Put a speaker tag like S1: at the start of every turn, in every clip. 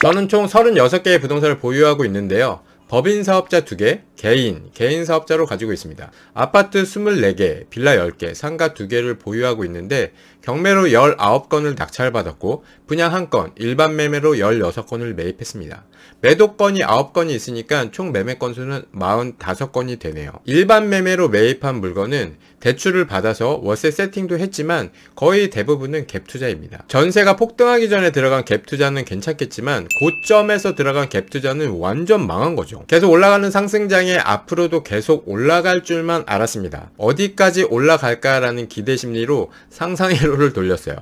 S1: 저는 총 36개의 부동산을 보유하고 있는데요. 법인 사업자 2개, 개인 사업자로 가지고 있습니다. 아파트 24개, 빌라 10개, 상가 2개를 보유하고 있는데 경매로 19건을 낙찰받았고 분양 1건, 일반 매매로 16건을 매입했습니다. 매도건이 9건이 있으니까 총 매매 건수는 45건이 되네요. 일반 매매로 매입한 물건은 대출을 받아서 월세 세팅도 했지만 거의 대부분은 갭 투자입니다. 전세가 폭등하기 전에 들어간 갭 투자는 괜찮겠지만 고점에서 들어간 갭 투자는 완전 망한 거죠. 계속 올라가는 상승장에 앞으로도 계속 올라갈 줄만 알았습니다. 어디까지 올라갈까라는 기대 심리로 상상의 로를 돌렸어요.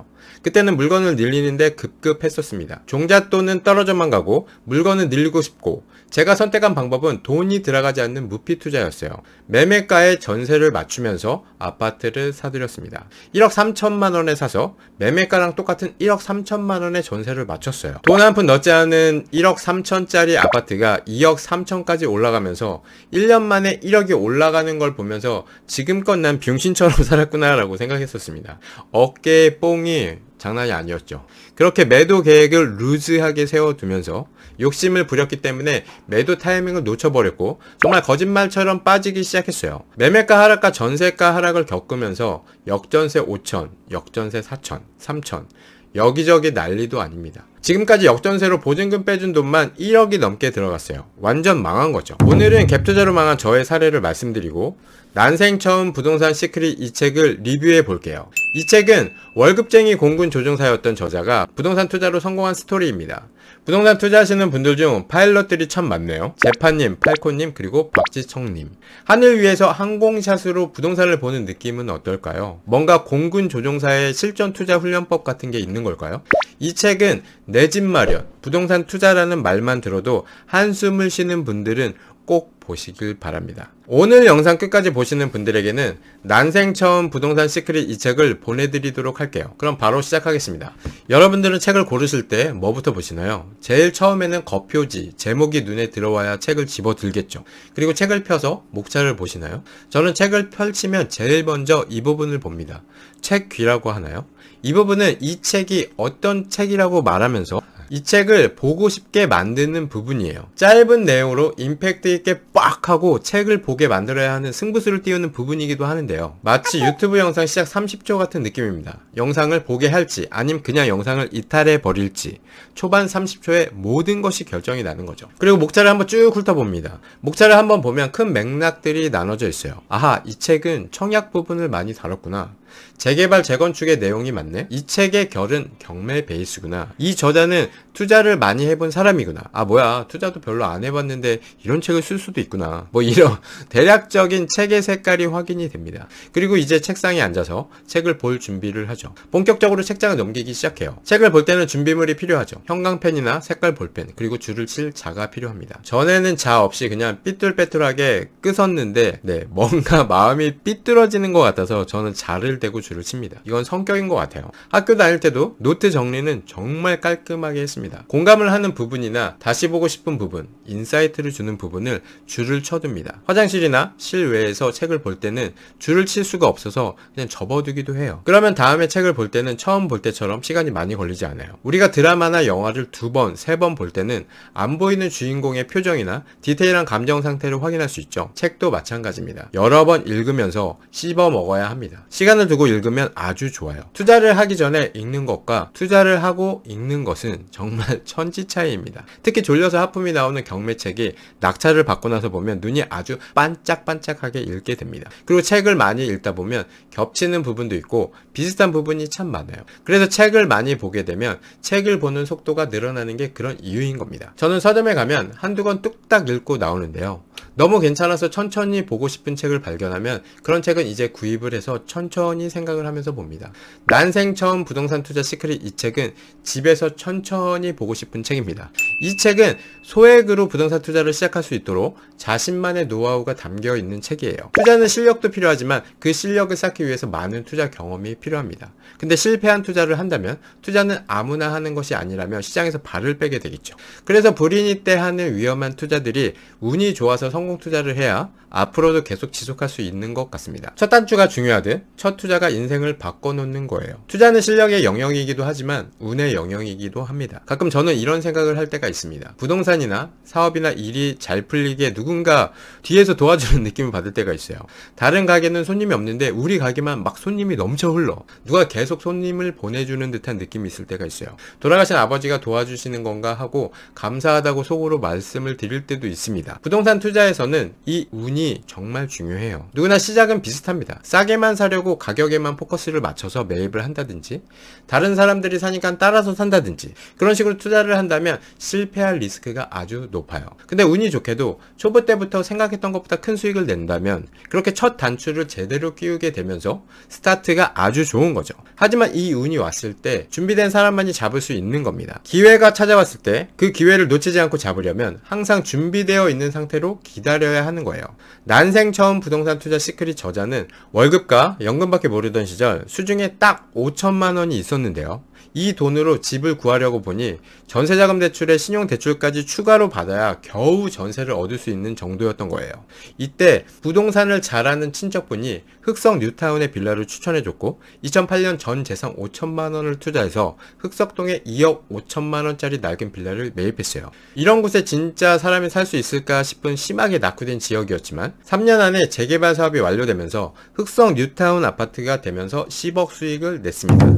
S1: 그때는 물건을 늘리는데 급급했었습니다. 종잣돈은 떨어져만 가고 물건은 늘리고 싶고 제가 선택한 방법은 돈이 들어가지 않는 무피 투자였어요. 매매가에 전세를 맞추면서 아파트를 사들였습니다. 1억 3천만 원에 사서 매매가랑 똑같은 1억 3천만 원에 전세를 맞췄어요. 돈 한 푼 넣지 않은 1억 3천짜리 아파트가 2억 3천까지 올라가면서 1년 만에 1억이 올라가는 걸 보면서 지금껏 난 병신처럼 살았구나 라고 생각했었습니다. 어깨에 뽕이 장난이 아니었죠. 그렇게 매도 계획을 루즈하게 세워두면서 욕심을 부렸기 때문에 매도 타이밍을 놓쳐버렸고 정말 거짓말처럼 빠지기 시작했어요. 매매가 하락과 전세가 하락을 겪으면서 역전세 5천, 역전세 4천, 3천 여기저기 난리도 아닙니다. 지금까지 역전세로 보증금 빼준 돈만 1억이 넘게 들어갔어요. 완전 망한 거죠. 오늘은 갭투자로 망한 저의 사례를 말씀드리고 난생 처음 부동산 시크릿 이 책을 리뷰해 볼게요. 이 책은 월급쟁이 공군 조종사였던 저자가 부동산 투자로 성공한 스토리입니다. 부동산 투자하시는 분들 중 파일럿들이 참 많네요. 재판님, 팔코님, 그리고 박지청님. 하늘 위에서 항공샷으로 부동산을 보는 느낌은 어떨까요? 뭔가 공군 조종사의 실전 투자 훈련법 같은 게 있는 걸까요? 이 책은 내 집 마련, 부동산 투자라는 말만 들어도 한숨을 쉬는 분들은 꼭 보시길 바랍니다. 오늘 영상 끝까지 보시는 분들에게는 난생 처음 부동산 시크릿 이 책을 보내드리도록 할게요. 그럼 바로 시작하겠습니다. 여러분들은 책을 고르실 때 뭐부터 보시나요? 제일 처음에는 겉표지, 제목이 눈에 들어와야 책을 집어들겠죠. 그리고 책을 펴서 목차를 보시나요? 저는 책을 펼치면 제일 먼저 이 부분을 봅니다. 책 귀라고 하나요? 이 부분은 이 책이 어떤 책이라고 말하면서 이 책을 보고 싶게 만드는 부분이에요. 짧은 내용으로 임팩트 있게 빡 하고 책을 보게 만들어야 하는 승부수를 띄우는 부분이기도 하는데요. 마치 유튜브 영상 시작 30초 같은 느낌입니다. 영상을 보게 할지 아니면 그냥 영상을 이탈해 버릴지 초반 30초에 모든 것이 결정이 나는 거죠. 그리고 목차를 한번 쭉 훑어봅니다. 목차를 한번 보면 큰 맥락들이 나눠져 있어요. 아하, 이 책은 청약 부분을 많이 다뤘구나. 재개발 재건축의 내용이 많네. 이 책의 결은 경매 베이스구나. 이 저자는 투자를 많이 해본 사람이구나. 아 뭐야, 투자도 별로 안 해봤는데 이런 책을 쓸 수도 있구나. 뭐 이런 대략적인 책의 색깔이 확인이 됩니다. 그리고 이제 책상에 앉아서 책을 볼 준비를 하죠. 본격적으로 책장을 넘기기 시작해요. 책을 볼 때는 준비물이 필요하죠. 형광펜이나 색깔 볼펜, 그리고 줄을 칠 자가 필요합니다. 전에는 자 없이 그냥 삐뚤빼뚤하게 끄었는데 뭔가 마음이 삐뚤어지는 것 같아서 저는 자를 대고 줄을 칩니다. 이건 성격인 것 같아요. 학교 다닐 때도 노트 정리는 정말 깔끔하게 했습니다. 공감을 하는 부분이나 다시 보고 싶은 부분, 인사이트를 주는 부분을 줄을 쳐둡니다. 화장실이나 실외에서 책을 볼 때는 줄을 칠 수가 없어서 그냥 접어두기도 해요. 그러면 다음에 책을 볼 때는 처음 볼 때처럼 시간이 많이 걸리지 않아요. 우리가 드라마나 영화를 2번, 3번 볼 때는 안 보이는 주인공의 표정이나 디테일한 감정 상태를 확인할 수 있죠. 책도 마찬가지입니다. 여러 번 읽으면서 씹어 먹어야 합니다. 시간을 두고 읽으면 아주 좋아요. 투자를 하기 전에 읽는 것과 투자를 하고 읽는 것은 정말 천지 차이입니다. 특히 졸려서 하품이 나오는 경매책이 낙찰을 받고 나서 보면 눈이 아주 반짝반짝하게 읽게 됩니다. 그리고 책을 많이 읽다 보면 겹치는 부분도 있고 비슷한 부분이 참 많아요. 그래서 책을 많이 보게 되면 책을 보는 속도가 늘어나는 게 그런 이유인 겁니다. 저는 서점에 가면 한두 권 뚝딱 읽고 나오는데요. 너무 괜찮아서 천천히 보고 싶은 책을 발견하면 그런 책은 이제 구입을 해서 천천히 생각을 하면서 봅니다. 난생 처음 부동산 투자 시크릿 이 책은 집에서 천천히 보고 싶은 책입니다. 이 책은 소액으로 부동산 투자를 시작할 수 있도록 자신만의 노하우가 담겨 있는 책이에요. 투자는 실력도 필요하지만 그 실력을 쌓기 위해서 많은 투자 경험이 필요합니다. 근데 실패한 투자를 한다면 투자는 아무나 하는 것이 아니라면 시장에서 발을 빼게 되겠죠. 그래서 불이익 때 하는 위험한 투자들이 운이 좋아서 성공 투자를 해야 앞으로도 계속 지속할 수 있는 것 같습니다. 첫 단추가 중요하듯 첫 투자가 인생을 바꿔놓는 거예요. 투자는 실력의 영역이기도 하지만 운의 영역이기도 합니다. 가끔 저는 이런 생각을 할 때가 있습니다. 부동산이나 사업이나 일이 잘 풀리게 누군가 뒤에서 도와주는 느낌을 받을 때가 있어요. 다른 가게는 손님이 없는데 우리 가게만 막 손님이 넘쳐 흘러. 누가 계속 손님을 보내주는 듯한 느낌이 있을 때가 있어요. 돌아가신 아버지가 도와주시는 건가 하고 감사하다고 속으로 말씀을 드릴 때도 있습니다. 부동산 투자에서는 이 운이 정말 중요해요. 누구나 시작은 비슷합니다. 싸게만 사려고 가격에만 포커스를 맞춰서 매입을 한다든지, 다른 사람들이 사니까 따라서 산다든지, 그런 식으로 투자를 한다면 실패할 리스크가 아주 높아요. 근데 운이 좋게도 초보 때부터 생각했던 것보다 큰 수익을 낸다면 그렇게 첫 단추를 제대로 끼우게 되면서 스타트가 아주 좋은 거죠. 하지만 이 운이 왔을 때 준비된 사람만이 잡을 수 있는 겁니다. 기회가 찾아왔을 때 그 기회를 놓치지 않고 잡으려면 항상 준비되어 있는 상태로 기다려야 하는 거예요. 난생 처음 부동산 투자 시크릿 저자는 월급과 연금밖에 모르던 시절 수중에 딱 5천만 원이 있었는데요. 이 돈으로 집을 구하려고 보니 전세자금 대출에 신용대출까지 추가로 받아야 겨우 전세를 얻을 수 있는 정도였던 거예요. 이때 부동산을 잘 아는 친척분이 흑석 뉴타운의 빌라를 추천해줬고 2008년 전 재산 5천만 원을 투자해서 흑석동에 2억 5천만 원짜리 낡은 빌라를 매입했어요. 이런 곳에 진짜 사람이 살 수 있을까 싶은 심하게 낙후된 지역이었지만 3년 안에 재개발 사업이 완료되면서 흑석 뉴타운 아파트가 되면서 10억 수익을 냈습니다.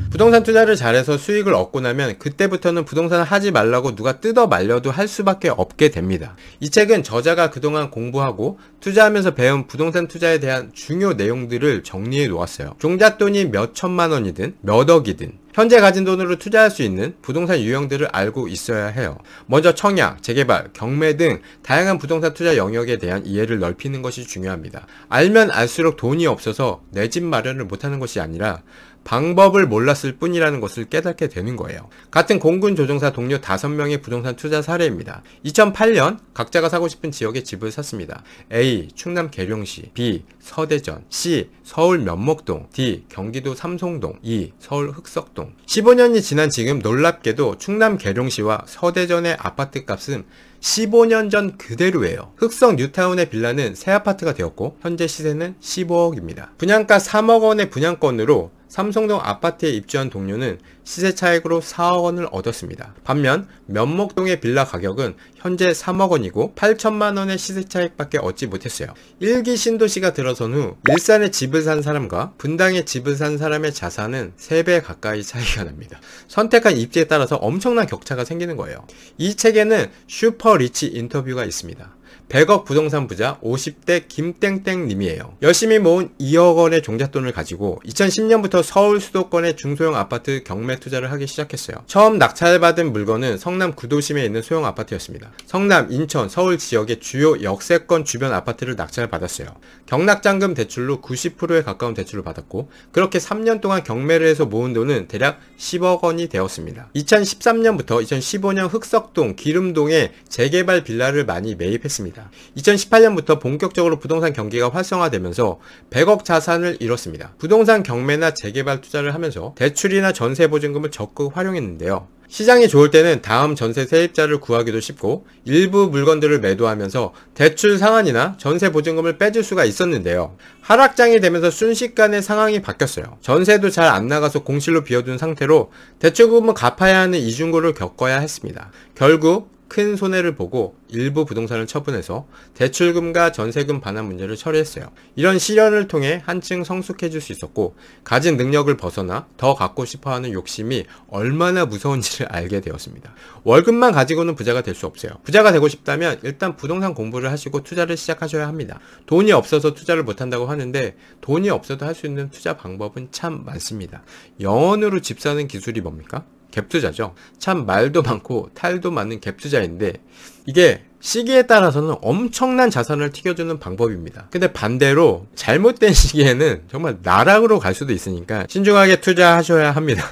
S1: 부동산 투자를 잘해서 수익을 얻고 나면 그때부터는 부동산을 하지 말라고 누가 뜯어 말려도 할 수밖에 없게 됩니다. 이 책은 저자가 그동안 공부하고 투자하면서 배운 부동산 투자에 대한 중요 내용들을 정리해 놓았어요. 종잣돈이 몇 천만 원이든 몇 억이든 현재 가진 돈으로 투자할 수 있는 부동산 유형들을 알고 있어야 해요. 먼저 청약, 재개발, 경매 등 다양한 부동산 투자 영역에 대한 이해를 넓히는 것이 중요합니다. 알면 알수록 돈이 없어서 내 집 마련을 못하는 것이 아니라 방법을 몰랐을 뿐이라는 것을 깨닫게 되는 거예요. 같은 공군 조종사 동료 5명의 부동산 투자 사례입니다. 2008년 각자가 사고 싶은 지역의 집을 샀습니다. A. 충남 계룡시, B. 서대전, C. 서울 면목동, D. 경기도 삼송동, E. 서울 흑석동. 15년이 지난 지금 놀랍게도 충남 계룡시와 서대전의 아파트 값은 15년 전 그대로예요. 흑석 뉴타운의 빌라는 새 아파트가 되었고 현재 시세는 15억입니다. 분양가 3억 원의 분양권으로 삼성동 아파트에 입주한 동료는 시세 차익으로 4억 원을 얻었습니다. 반면 면목동의 빌라 가격은 현재 3억 원이고 8천만 원의 시세 차익밖에 얻지 못했어요. 1기 신도시가 들어선 후 일산에 집을 산 사람과 분당에 집을 산 사람의 자산은 3배 가까이 차이가 납니다. 선택한 입지에 따라서 엄청난 격차가 생기는 거예요. 이 책에는 슈퍼 리치 인터뷰가 있습니다. 100억 부동산 부자 50대 김땡땡 님이에요. 열심히 모은 2억 원의 종잣돈을 가지고 2010년부터 서울 수도권의 중소형 아파트 경매 투자를 하기 시작했어요. 처음 낙찰받은 물건은 성남 구도심에 있는 소형 아파트였습니다. 성남, 인천, 서울 지역의 주요 역세권 주변 아파트를 낙찰받았어요. 경락장금 대출로 90%에 가까운 대출을 받았고 그렇게 3년 동안 경매를 해서 모은 돈은 대략 10억 원이 되었습니다. 2013년부터 2015년 흑석동, 기름동에 재개발 빌라를 많이 매입했습니다. 2018년부터 본격적으로 부동산 경기가 활성화되면서 100억 자산을 잃었습니다. 부동산 경매나 재개발 투자를 하면서 대출이나 전세 보증금을 적극 활용했는데요. 시장이 좋을 때는 다음 전세 세입자를 구하기도 쉽고 일부 물건들을 매도하면서 대출 상환이나 전세 보증금을 빼줄 수가 있었는데요. 하락장이 되면서 순식간에 상황이 바뀌었어요. 전세도 잘 안 나가서 공실로 비워둔 상태로 대출금을 갚아야 하는 이중고를 겪어야 했습니다. 결국 큰 손해를 보고 일부 부동산을 처분해서 대출금과 전세금 반환 문제를 처리했어요. 이런 시련을 통해 한층 성숙해질 수 있었고 가진 능력을 벗어나 더 갖고 싶어하는 욕심이 얼마나 무서운지를 알게 되었습니다. 월급만 가지고는 부자가 될 수 없어요. 부자가 되고 싶다면 일단 부동산 공부를 하시고 투자를 시작하셔야 합니다. 돈이 없어서 투자를 못한다고 하는데 돈이 없어도 할 수 있는 투자 방법은 참 많습니다. 영원으로 집 사는 기술이 뭡니까? 갭투자죠. 참 말도 많고 탈도 많은 갭투자인데 이게 시기에 따라서는 엄청난 자산을 튀겨주는 방법입니다. 근데 반대로 잘못된 시기에는 정말 나락으로 갈 수도 있으니까 신중하게 투자하셔야 합니다.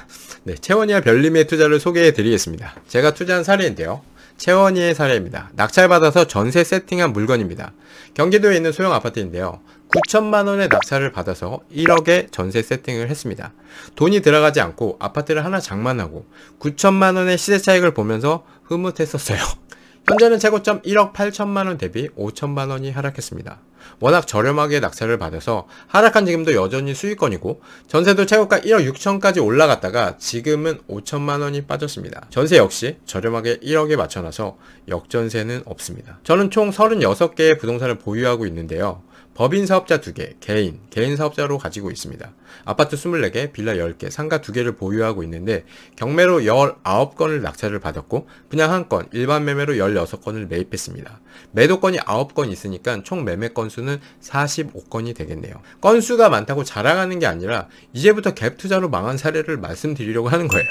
S1: 네, 채원이와 별님의 투자를 소개해 드리겠습니다. 제가 투자한 사례인데요. 채원이의 사례입니다. 낙찰받아서 전세 세팅한 물건입니다. 경기도에 있는 소형 아파트인데요. 9천만원의 낙찰을 받아서 1억에 전세 세팅을 했습니다. 돈이 들어가지 않고 아파트를 하나 장만하고 9천만원의 시세 차익을 보면서 흐뭇했었어요. 현재는 최고점 1억 8천만원 대비 5천만원이 하락했습니다. 워낙 저렴하게 낙찰을 받아서 하락한 지금도 여전히 수익권이고 전세도 최고가 1억 6천까지 올라갔다가 지금은 5천만 원이 빠졌습니다. 전세 역시 저렴하게 1억에 맞춰놔서 역전세는 없습니다. 저는 총 36개의 부동산을 보유하고 있는데요. 법인 사업자 2개, 개인 사업자로 가지고 있습니다. 아파트 24개, 빌라 10개, 상가 2개를 보유하고 있는데 경매로 19건을 낙찰을 받았고 그냥 한 건, 일반 매매로 16건을 매입했습니다. 매도건이 9건 있으니까 총 매매 건수는 45건이 되겠네요. 건수가 많다고 자랑하는 게 아니라 이제부터 갭 투자로 망한 사례를 말씀드리려고 하는 거예요.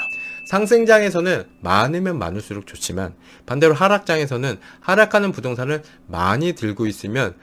S1: 상승장에서는 많으면 많을수록 좋지만 반대로 하락장에서는 하락하는 부동산을 많이 들고 있으면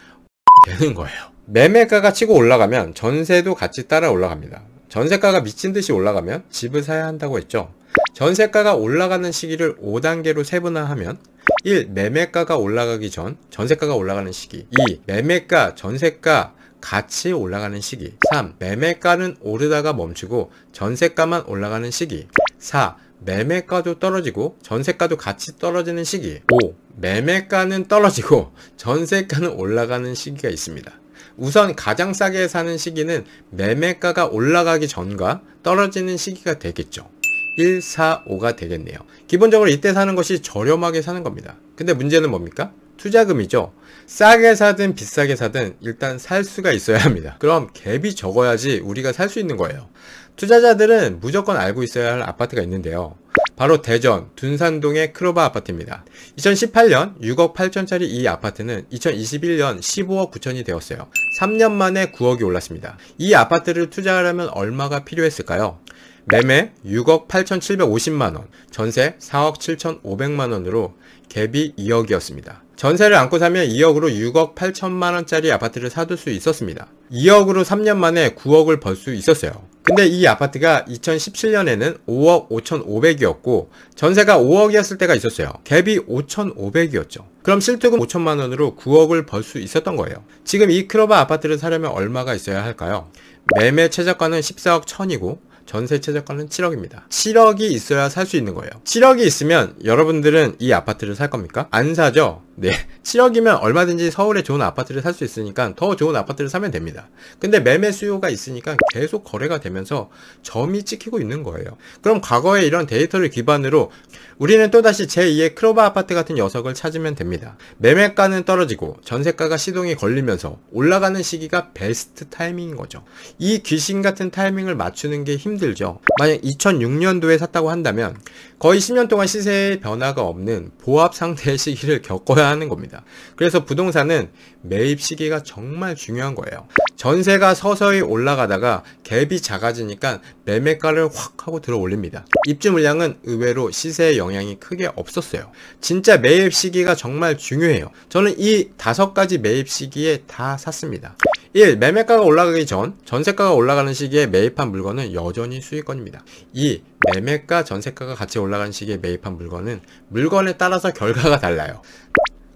S1: 되는 거예요. 매매가가 치고 올라가면 전세도 같이 따라 올라갑니다. 전세가가 미친 듯이 올라가면 집을 사야 한다고 했죠. 전세가가 올라가는 시기를 5단계로 세분화하면 1. 매매가가 올라가기 전 전세가가 올라가는 시기. 2. 매매가, 전세가 같이 올라가는 시기. 3. 매매가는 오르다가 멈추고 전세가만 올라가는 시기. 4. 매매가도 떨어지고 전세가도 같이 떨어지는 시기. 5. 매매가는 떨어지고 전세가는 올라가는 시기가 있습니다. 우선 가장 싸게 사는 시기는 매매가가 올라가기 전과 떨어지는 시기가 되겠죠. 1, 4, 5가 되겠네요. 기본적으로 이때 사는 것이 저렴하게 사는 겁니다. 근데 문제는 뭡니까? 투자금이죠. 싸게 사든 비싸게 사든 일단 살 수가 있어야 합니다. 그럼 갭이 적어야지 우리가 살 수 있는 거예요. 투자자들은 무조건 알고 있어야 할 아파트가 있는데요. 바로 대전 둔산동의 크로바 아파트입니다. 2018년 6억 8천짜리 이 아파트는 2021년 15억 9천이 되었어요. 3년 만에 9억이 올랐습니다. 이 아파트를 투자하려면 얼마가 필요했을까요? 매매 6억 8,750만원, 전세 4억 7,500만원으로 갭이 2억이었습니다. 전세를 안고 사면 2억으로 6억 8천만원짜리 아파트를 사둘 수 있었습니다. 2억으로 3년 만에 9억을 벌 수 있었어요. 근데 이 아파트가 2017년에는 5억 5,500이었고 전세가 5억이었을 때가 있었어요. 갭이 5,500이었죠. 그럼 실투금 5천만원으로 9억을 벌 수 있었던 거예요. 지금 이 크로바 아파트를 사려면 얼마가 있어야 할까요? 매매 최저가는 14억 1천이고 전세 최저가는 7억입니다. 7억이 있어야 살 수 있는 거예요. 7억이 있으면 여러분들은 이 아파트를 살 겁니까? 안 사죠? 네. 7억이면 얼마든지 서울에 좋은 아파트를 살 수 있으니까 더 좋은 아파트를 사면 됩니다. 근데 매매 수요가 있으니까 계속 거래가 되면서 점이 찍히고 있는 거예요. 그럼 과거에 이런 데이터를 기반으로 우리는 또다시 제2의 크로바 아파트 같은 녀석을 찾으면 됩니다. 매매가는 떨어지고 전세가가 시동이 걸리면서 올라가는 시기가 베스트 타이밍인 거죠. 이 귀신 같은 타이밍을 맞추는 게 힘들죠. 만약 2006년도에 샀다고 한다면 거의 10년 동안 시세의 변화가 없는 보합 상태의 시기를 겪어야 하는 겁니다. 그래서 부동산은 매입 시기가 정말 중요한 거예요. 전세가 서서히 올라가다가 갭이 작아지니까 매매가를 확 하고 들어 올립니다. 입주 물량은 의외로 시세에 영향이 크게 없었어요. 진짜 매입 시기가 정말 중요해요. 저는 이 5가지 매입 시기에 다 샀습니다. 1. 매매가가 올라가기 전 전세가가 올라가는 시기에 매입한 물건은 여전히 수익권입니다. 2. 매매가 전세가가 같이 올라가는 시기에 매입한 물건은 물건에 따라서 결과가 달라요.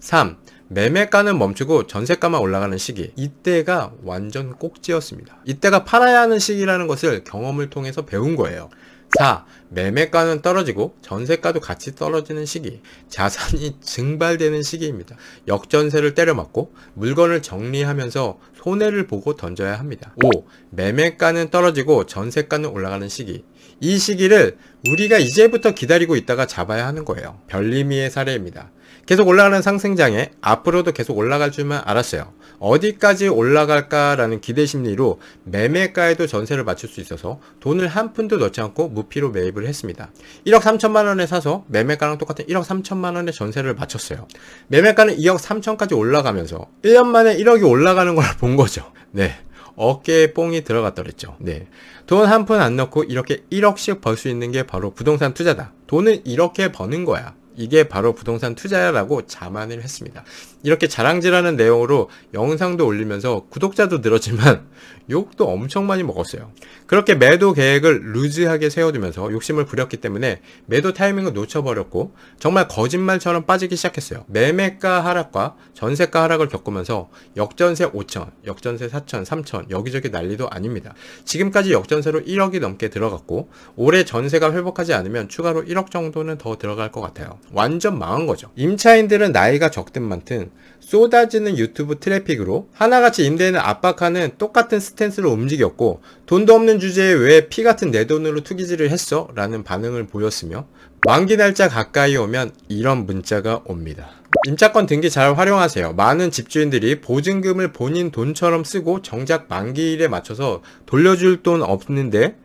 S1: 3. 매매가는 멈추고 전세가만 올라가는 시기, 이때가 완전 꼭지였습니다. 이때가 팔아야 하는 시기라는 것을 경험을 통해서 배운 거예요. 4. 매매가는 떨어지고 전세가도 같이 떨어지는 시기, 자산이 증발되는 시기입니다. 역전세를 때려맞고 물건을 정리하면서 손해를 보고 던져야 합니다. 5. 매매가는 떨어지고 전세가는 올라가는 시기, 이 시기를 우리가 이제부터 기다리고 있다가 잡아야 하는 거예요. 별림이의 사례입니다. 계속 올라가는 상승장에 앞으로도 계속 올라갈 줄만 알았어요. 어디까지 올라갈까라는 기대 심리로 매매가에도 전세를 맞출 수 있어서 돈을 한 푼도 넣지 않고 무피로 매입을 했습니다. 1억 3천만 원에 사서 매매가랑 똑같은 1억 3천만 원의 전세를 맞췄어요. 매매가는 2억 3천까지 올라가면서 1년 만에 1억이 올라가는 걸 본 거죠. 네. 어깨에 뽕이 들어갔더랬죠. 네. 돈 한 푼 안 넣고 이렇게 1억씩 벌 수 있는 게 바로 부동산 투자다. 돈을 이렇게 버는 거야. 이게 바로 부동산 투자라고 자만을 했습니다. 이렇게 자랑질하는 내용으로 영상도 올리면서 구독자도 늘었지만 욕도 엄청 많이 먹었어요. 그렇게 매도 계획을 루즈하게 세워두면서 욕심을 부렸기 때문에 매도 타이밍을 놓쳐버렸고 정말 거짓말처럼 빠지기 시작했어요. 매매가 하락과 전세가 하락을 겪으면서 역전세 5천, 역전세 4천, 3천 여기저기 난리도 아닙니다. 지금까지 역전세로 1억이 넘게 들어갔고 올해 전세가 회복하지 않으면 추가로 1억 정도는 더 들어갈 것 같아요. 완전 망한 거죠. 임차인들은 나이가 적든 많든 쏟아지는 유튜브 트래픽으로 하나같이 임대인을 압박하는 똑같은 스탠스로 움직였고, 돈도 없는 주제에 왜 피 같은 내 돈으로 투기질을 했어? 라는 반응을 보였으며, 만기 날짜 가까이 오면 이런 문자가 옵니다. 임차권 등기 잘 활용하세요. 많은 집주인들이 보증금을 본인 돈처럼 쓰고 정작 만기일에 맞춰서 돌려줄 돈 없는데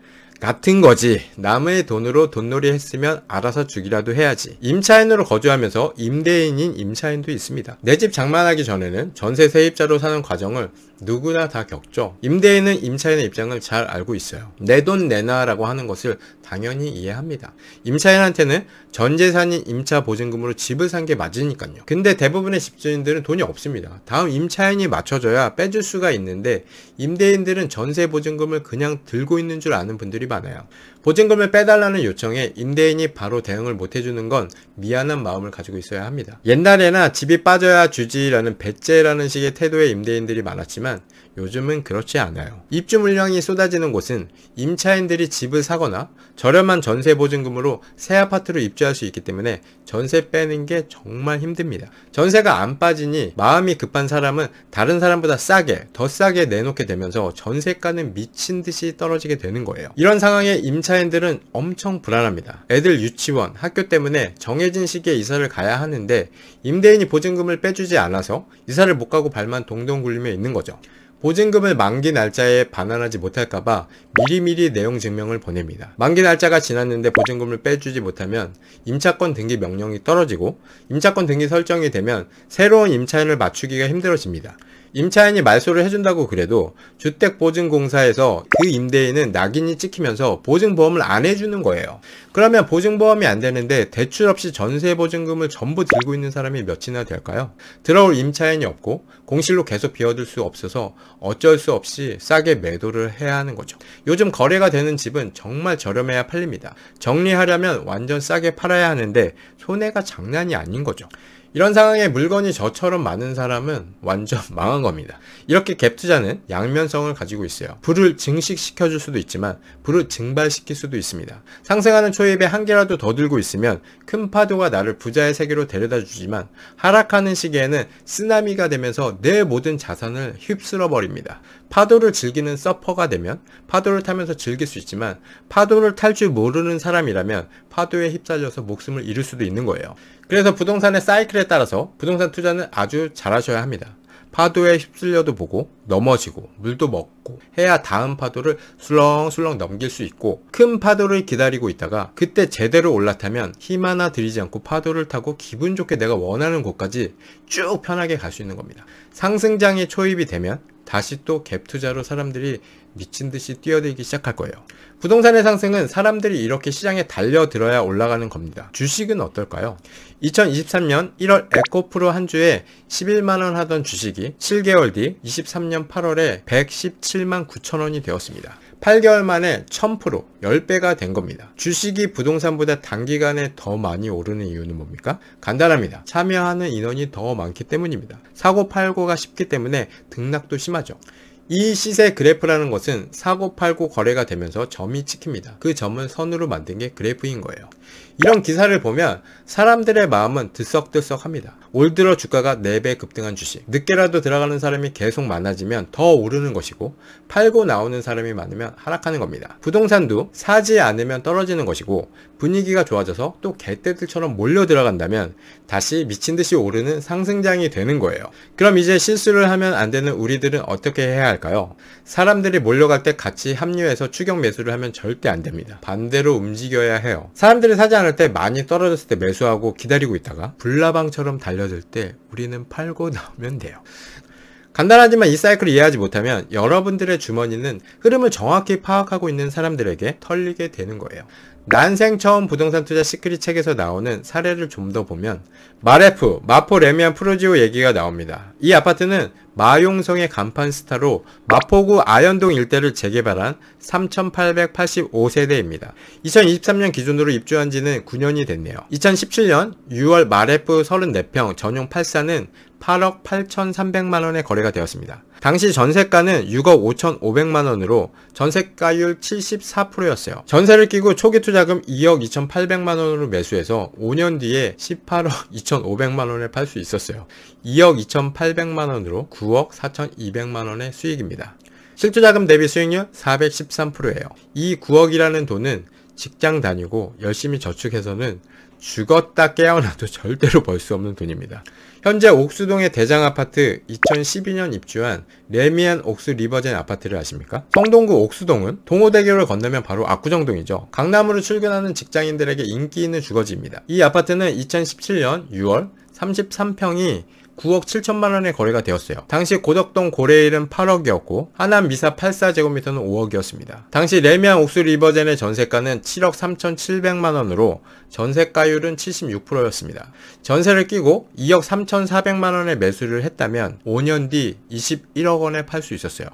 S1: 같은 거지. 남의 돈으로 돈놀이 했으면 알아서 주기라도 해야지. 임차인으로 거주하면서 임대인인 임차인도 있습니다. 내 집 장만하기 전에는 전세 세입자로 사는 과정을 누구나 다 겪죠. 임대인은 임차인의 입장을 잘 알고 있어요. 내 돈 내놔라고 하는 것을 당연히 이해합니다. 임차인한테는 전 재산인 임차 보증금으로 집을 산 게 맞으니까요. 근데 대부분의 집주인들은 돈이 없습니다. 다음 임차인이 맞춰줘야 빼줄 수가 있는데, 임대인들은 전세 보증금을 그냥 들고 있는 줄 아는 분들이 많아요. 보증금을 빼달라는 요청에 임대인이 바로 대응을 못해주는 건 미안한 마음을 가지고 있어야 합니다. 옛날에나 집이 빠져야 주지라는 배째라는 식의 태도의 임대인들이 많았지만 요즘은 그렇지 않아요. 입주 물량이 쏟아지는 곳은 임차인들이 집을 사거나 저렴한 전세 보증금으로 새 아파트로 입주할 수 있기 때문에 전세 빼는 게 정말 힘듭니다. 전세가 안 빠지니 마음이 급한 사람은 다른 사람보다 더 싸게 내놓게 되면서 전세가는 미친 듯이 떨어지게 되는 거예요. 이런 상황에 임차인들은 엄청 불안합니다. 애들 유치원, 학교 때문에 정해진 시기에 이사를 가야 하는데 임대인이 보증금을 빼주지 않아서 이사를 못 가고 발만 동동 굴리며 있는 거죠. 보증금을 만기 날짜에 반환하지 못할까봐 미리미리 내용 증명을 보냅니다. 만기 날짜가 지났는데 보증금을 빼주지 못하면 임차권 등기 명령이 떨어지고, 임차권 등기 설정이 되면 새로운 임차인을 맞추기가 힘들어집니다. 임차인이 말소를 해준다고 그래도 주택보증공사에서 그 임대인은 낙인이 찍히면서 보증보험을 안 해주는 거예요. 그러면 보증보험이 안 되는데 대출 없이 전세보증금을 전부 들고 있는 사람이 몇이나 될까요? 들어올 임차인이 없고 공실로 계속 비워둘 수 없어서 어쩔 수 없이 싸게 매도를 해야 하는 거죠. 요즘 거래가 되는 집은 정말 저렴해야 팔립니다. 정리하려면 완전 싸게 팔아야 하는데 손해가 장난이 아닌 거죠. 이런 상황에 물건이 저처럼 많은 사람은 완전 망한 겁니다. 이렇게 갭 투자는 양면성을 가지고 있어요. 불을 증식시켜줄 수도 있지만 불을 증발시킬 수도 있습니다. 상승하는 초입에 한 개라도 더 들고 있으면 큰 파도가 나를 부자의 세계로 데려다 주지만, 하락하는 시기에는 쓰나미가 되면서 내 모든 자산을 휩쓸어 버립니다. 파도를 즐기는 서퍼가 되면 파도를 타면서 즐길 수 있지만, 파도를 탈 줄 모르는 사람이라면 파도에 휩쓸려서 목숨을 잃을 수도 있는 거예요. 그래서 부동산의 사이클에 따라서 부동산 투자는 아주 잘하셔야 합니다. 파도에 휩쓸려도 보고 넘어지고 물도 먹고 해야 다음 파도를 술렁술렁 넘길 수 있고, 큰 파도를 기다리고 있다가 그때 제대로 올라타면 힘 하나 들이지 않고 파도를 타고 기분 좋게 내가 원하는 곳까지 쭉 편하게 갈 수 있는 겁니다. 상승장이 초입이 되면 다시 또 갭 투자로 사람들이 미친듯이 뛰어들기 시작할 거예요. 부동산의 상승은 사람들이 이렇게 시장에 달려들어야 올라가는 겁니다. 주식은 어떨까요? 2023년 1월 에코프로 한 주에 11만원 하던 주식이 7개월 뒤 23년 8월에 117만 9천원이 되었습니다. 8개월 만에 1000%, 10배가 된 겁니다. 주식이 부동산보다 단기간에 더 많이 오르는 이유는 뭡니까? 간단합니다. 참여하는 인원이 더 많기 때문입니다. 사고 팔고가 쉽기 때문에 등락도 심하죠. 이 시세 그래프라는 것은 사고 팔고 거래가 되면서 점이 찍힙니다. 그 점을 선으로 만든 게 그래프인 거예요. 이런 기사를 보면 사람들의 마음은 들썩들썩합니다. 올 들어 주가가 4배 급등한 주식, 늦게라도 들어가는 사람이 계속 많아지면 더 오르는 것이고, 팔고 나오는 사람이 많으면 하락하는 겁니다. 부동산도 사지 않으면 떨어지는 것이고, 분위기가 좋아져서 또 개떼들처럼 몰려 들어간다면 다시 미친듯이 오르는 상승장이 되는 거예요. 그럼 이제 실수를 하면 안 되는 우리들은 어떻게 해야 할까요? 사람들이 몰려갈 때 같이 합류해서 추격 매수를 하면 절대 안 됩니다. 반대로 움직여야 해요. 사람들이 사지 않을 때 많이 떨어졌을 때 매수하고 기다리고 있다가 불나방처럼 달려들 때 우리는 팔고 나오면 돼요. 간단하지만 이 사이클을 이해하지 못하면 여러분들의 주머니는 흐름을 정확히 파악하고 있는 사람들에게 털리게 되는 거예요. 난생 처음 부동산 투자 시크릿 책에서 나오는 사례를 좀 더 보면 마레프, 마포 레미안 프로지오 얘기가 나옵니다. 이 아파트는 마용성의 간판 스타로 마포구 아현동 일대를 재개발한 3885세대입니다. 2023년 기준으로 입주한 지는 9년이 됐네요. 2017년 6월 마레프 34평 전용 8사는 8억 8,300만원에 거래가 되었습니다. 당시 전세가는 6억 5,500만원으로 전세가율 74%였어요. 전세를 끼고 초기 투자금 2억 2,800만원으로 매수해서 5년 뒤에 18억 2,500만원에 팔 수 있었어요. 2억 2,800만원으로 9억 4,200만원의 수익입니다. 실투자금 대비 수익률 413%예요. 이 9억이라는 돈은 직장 다니고 열심히 저축해서는 죽었다 깨어나도 절대로 벌 수 없는 돈입니다. 현재 옥수동의 대장아파트 2012년 입주한 레미안 옥수 리버젠 아파트를 아십니까? 성동구 옥수동은 동호대교를 건너면 바로 압구정동이죠. 강남으로 출근하는 직장인들에게 인기 있는 주거지입니다. 이 아파트는 2017년 6월 33평이 9억 7천만원에 거래가 되었어요. 당시 고덕동 고래일은 8억이었고 하남 미사 84제곱미터는 5억이었습니다. 당시 레미안 옥수 리버젠의 전세가는 7억 3,700만원으로 전세가율은 76%였습니다. 전세를 끼고 2억 3,400만원에 매수를 했다면 5년 뒤 21억원에 팔 수 있었어요.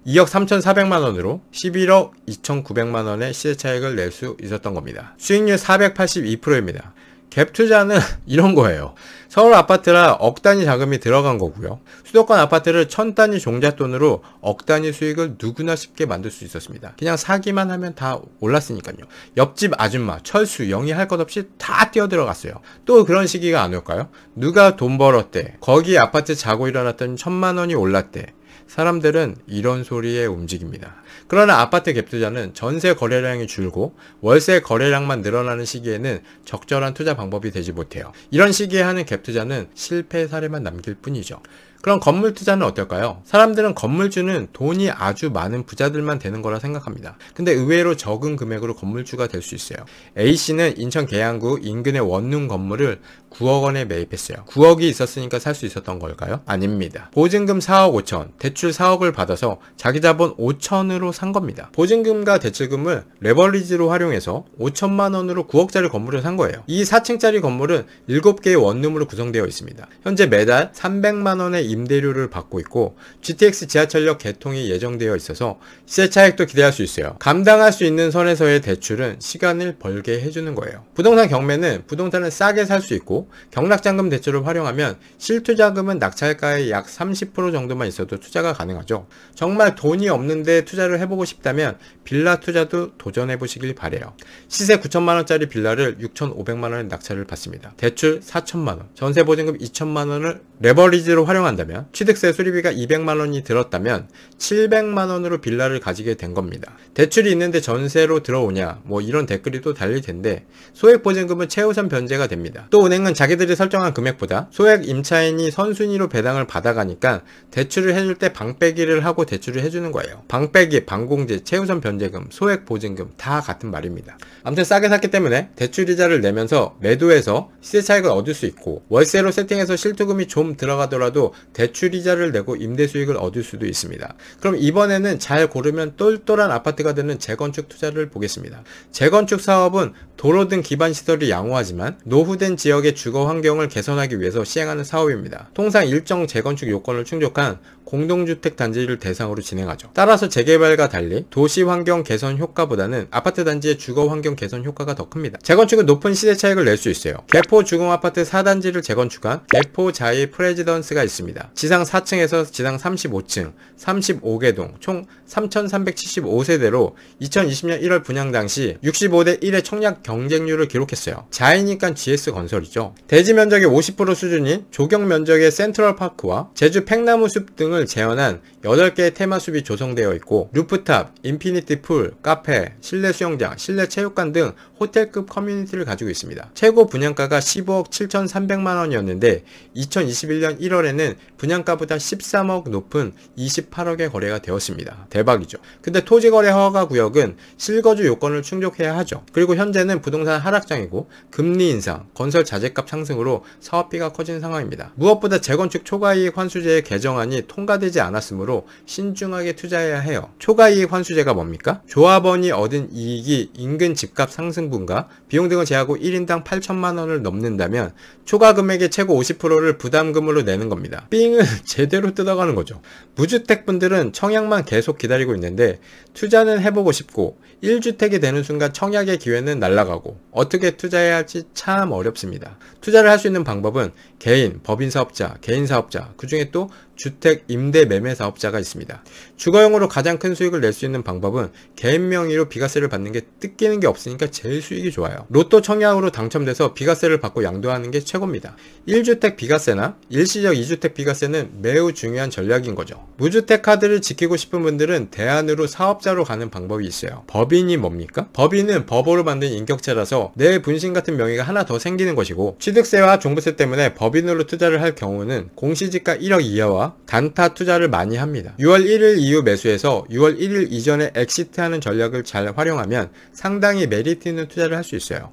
S1: 2억 3,400만원으로 11억 2,900만원의 시세차익을 낼 수 있었던 겁니다. 수익률 482%입니다. 갭 투자는 이런 거예요. 서울 아파트라 억 단위 자금이 들어간 거고요. 수도권 아파트를 1000단위 종잣돈으로 억 단위 수익을 누구나 쉽게 만들 수 있었습니다. 그냥 사기만 하면 다 올랐으니까요. 옆집 아줌마, 철수, 영희 할 것 없이 다 뛰어들어갔어요. 또 그런 시기가 안 올까요? 누가 돈 벌었대. 거기 아파트 자고 일어났더니 1000만원이 올랐대. 사람들은 이런 소리에 움직입니다. 그러나 아파트 갭 투자는 전세 거래량이 줄고 월세 거래량만 늘어나는 시기에는 적절한 투자 방법이 되지 못해요. 이런 시기에 하는 갭 투자는 실패 사례만 남길 뿐이죠. 그럼 건물 투자는 어떨까요? 사람들은 건물주는 돈이 아주 많은 부자들만 되는 거라 생각합니다. 근데 의외로 적은 금액으로 건물주가 될 수 있어요. A씨는 인천 계양구 인근의 원룸 건물을 9억 원에 매입했어요. 9억이 있었으니까 살 수 있었던 걸까요? 아닙니다. 보증금 4억 5천, 대출 4억을 받아서 자기 자본 5천으로 산 겁니다. 보증금과 대출금을 레버리지로 활용해서 5천만 원으로 9억짜리 건물을 산 거예요. 이 4층짜리 건물은 7개의 원룸으로 구성되어 있습니다. 현재 매달 300만 원의 임대료를 받고 있고 GTX 지하철역 개통이 예정되어 있어서 시세 차익도 기대할 수 있어요. 감당할 수 있는 선에서의 대출은 시간을 벌게 해주는 거예요. 부동산 경매는 부동산을 싸게 살 수 있고 경락잔금 대출을 활용하면 실투자금은 낙찰가의 약 30% 정도만 있어도 투자가 가능하죠. 정말 돈이 없는데 투자를 해보고 싶다면 빌라 투자도 도전해보시길 바래요. 시세 9천만원짜리 빌라를 6,500만원에 낙찰을 받습니다. 대출 4천만원, 전세보증금 2천만원을 레버리지로 활용한다면 취득세 수리비가 200만원이 들었다면 700만원으로 빌라를 가지게 된 겁니다. 대출이 있는데 전세로 들어오냐 뭐 이런 댓글이 또 달릴 텐데 소액보증금은 최우선 변제가 됩니다. 또 은행은 자기들이 설정한 금액보다 소액 임차인이 선순위로 배당을 받아가니까 대출을 해줄 때 방빼기를 하고 대출을 해주는 거예요. 방빼기, 방공제, 최우선 변제금, 소액보증금 다 같은 말입니다. 아무튼 싸게 샀기 때문에 대출이자를 내면서 매도해서 시세 차익을 얻을 수 있고 월세로 세팅해서 실투금이 좀 들어가더라도 대출이자를 내고 임대 수익을 얻을 수도 있습니다. 그럼 이번에는 잘 고르면 똘똘한 아파트가 되는 재건축 투자를 보겠습니다. 재건축 사업은 도로 등 기반 시설이 양호하지만 노후된 지역의 주거 환경을 개선하기 위해서 시행하는 사업입니다. 통상 일정 재건축 요건을 충족한 공동주택 단지를 대상으로 진행하죠. 따라서 재개발과 달리 도시 환경 개선 효과보다는 아파트 단지의 주거 환경 개선 효과가 더 큽니다. 재건축은 높은 시세 차익을 낼 수 있어요. 개포 주공아파트 4단지를 재건축한 개포 자이 프레지던스가 있습니다. 지상 4층에서 지상 35층, 35개동, 총 3,375세대로 2020년 1월 분양 당시 65대 1의 청약 경쟁률을 기록했어요. 자이니까 GS건설이죠. 대지 면적의 50% 수준인 조경 면적의 센트럴파크와 제주 팽나무숲 등을 재현한 8개의 테마숲이 조성되어 있고 루프탑, 인피니티 풀, 카페, 실내 수영장, 실내 체육관 등 호텔급 커뮤니티를 가지고 있습니다. 최고 분양가가 15억 7,300만원이었는데 2021년 1월에는 분양가보다 13억 높은 28억에 거래가 되었습니다. 대박이죠. 근데 토지거래 허가 구역은 실거주 요건을 충족해야 하죠. 그리고 현재는 부동산 하락장이고 금리 인상, 건설 자재값 상승으로 사업비가 커진 상황입니다. 무엇보다 재건축 초과이익 환수제의 개정안이 통과되지 않았으므로 신중하게 투자해야 해요. 초과이익 환수제가 뭡니까? 조합원이 얻은 이익이 인근 집값 상승분과 비용 등을 제하고 1인당 8천만원을 넘는다면 초과 금액의 최고 50%를 부담금으로 내는 겁니다. 삥을 제대로 뜯어가는 거죠. 무주택분들은 청약만 계속 기다리고 있는데 투자는 해보고 싶고 1주택이 되는 순간 청약의 기회는 날아가고 어떻게 투자해야 할지 참 어렵습니다. 투자를 할 수 있는 방법은 개인, 법인 사업자, 개인 사업자, 그 중에 또 주택 임대 매매 사업자가 있습니다. 주거용으로 가장 큰 수익을 낼 수 있는 방법은 개인 명의로 비과세를 받는 게 뜯기는 게 없으니까 제일 수익이 좋아요. 로또 청약으로 당첨돼서 비과세를 받고 양도하는 게 최고입니다. 1주택 비과세나 일시적 2주택 비과세는 매우 중요한 전략인 거죠. 무주택 카드를 지키고 싶은 분들은 대안으로 사업자로 가는 방법이 있어요. 법인이 뭡니까? 법인은 법으로 만든 인격체라서 내 분신 같은 명의가 하나 더 생기는 것이고, 취득세와 종부세 때문에 법인으로 투자를 할 경우는 공시지가 1억 이하와 단타 투자를 많이 합니다. 6월 1일 이후 매수해서 6월 1일 이전에 엑시트하는 전략을 잘 활용하면 상당히 메리트 있는 투자를 할 수 있어요.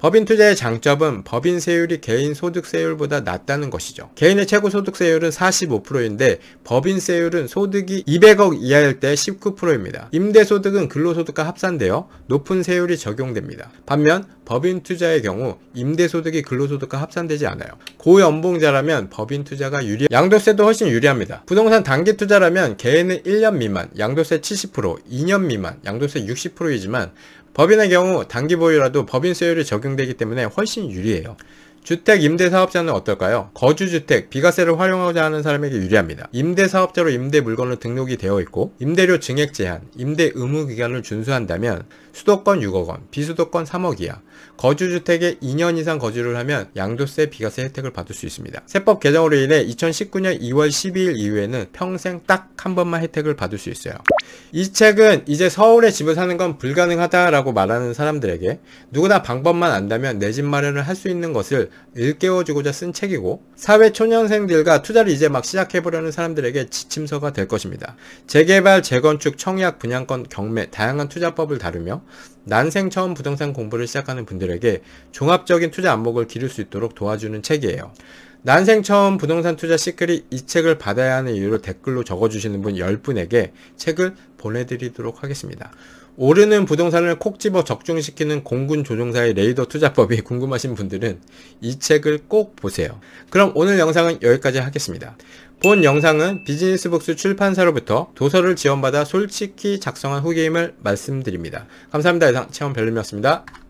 S1: 법인 투자의 장점은 법인 세율이 개인 소득세율보다 낮다는 것이죠. 개인의 최고 소득세율은 45%인데 법인 세율은 소득이 200억 이하일 때 19%입니다. 임대소득은 근로소득과 합산되어 높은 세율이 적용됩니다. 반면 법인 투자의 경우 임대소득이 근로소득과 합산되지 않아요. 고연봉자라면 법인 투자가 양도세도 훨씬 유리합니다. 부동산 단기 투자라면 개인은 1년 미만, 양도세 70%, 2년 미만, 양도세 60%이지만 법인의 경우 단기 보유라도 법인세율이 적용되기 때문에 훨씬 유리해요. 주택 임대사업자는 어떨까요? 거주주택, 비과세를 활용하고자 하는 사람에게 유리합니다. 임대사업자로 임대 물건으로 등록이 되어 있고 임대료 증액 제한, 임대 의무 기간을 준수한다면 수도권 6억 원, 비수도권 3억 이하, 거주주택에 2년 이상 거주를 하면 양도세, 비과세 혜택을 받을 수 있습니다. 세법 개정으로 인해 2019년 2월 12일 이후에는 평생 딱 한 번만 혜택을 받을 수 있어요. 이 책은 이제 서울에 집을 사는 건 불가능하다라고 말하는 사람들에게 누구나 방법만 안다면 내 집 마련을 할 수 있는 것을 일깨워주고자 쓴 책이고, 사회초년생들과 투자를 이제 막 시작해보려는 사람들에게 지침서가 될 것입니다. 재개발, 재건축, 청약, 분양권, 경매, 다양한 투자법을 다루며 난생 처음 부동산 공부를 시작하는 분들에게 종합적인 투자 안목을 기를 수 있도록 도와주는 책이에요. 난생 처음 부동산 투자 시크릿, 이 책을 받아야 하는 이유를 댓글로 적어주시는 분 10분에게 책을 보내드리도록 하겠습니다. 오르는 부동산을 콕 집어 적중시키는 공군 조종사의 레이더 투자법이 궁금하신 분들은 이 책을 꼭 보세요. 그럼 오늘 영상은 여기까지 하겠습니다. 본 영상은 비즈니스북스 출판사로부터 도서를 지원받아 솔직히 작성한 후기임을 말씀드립니다. 감사합니다. 이상 체험별님이었습니다.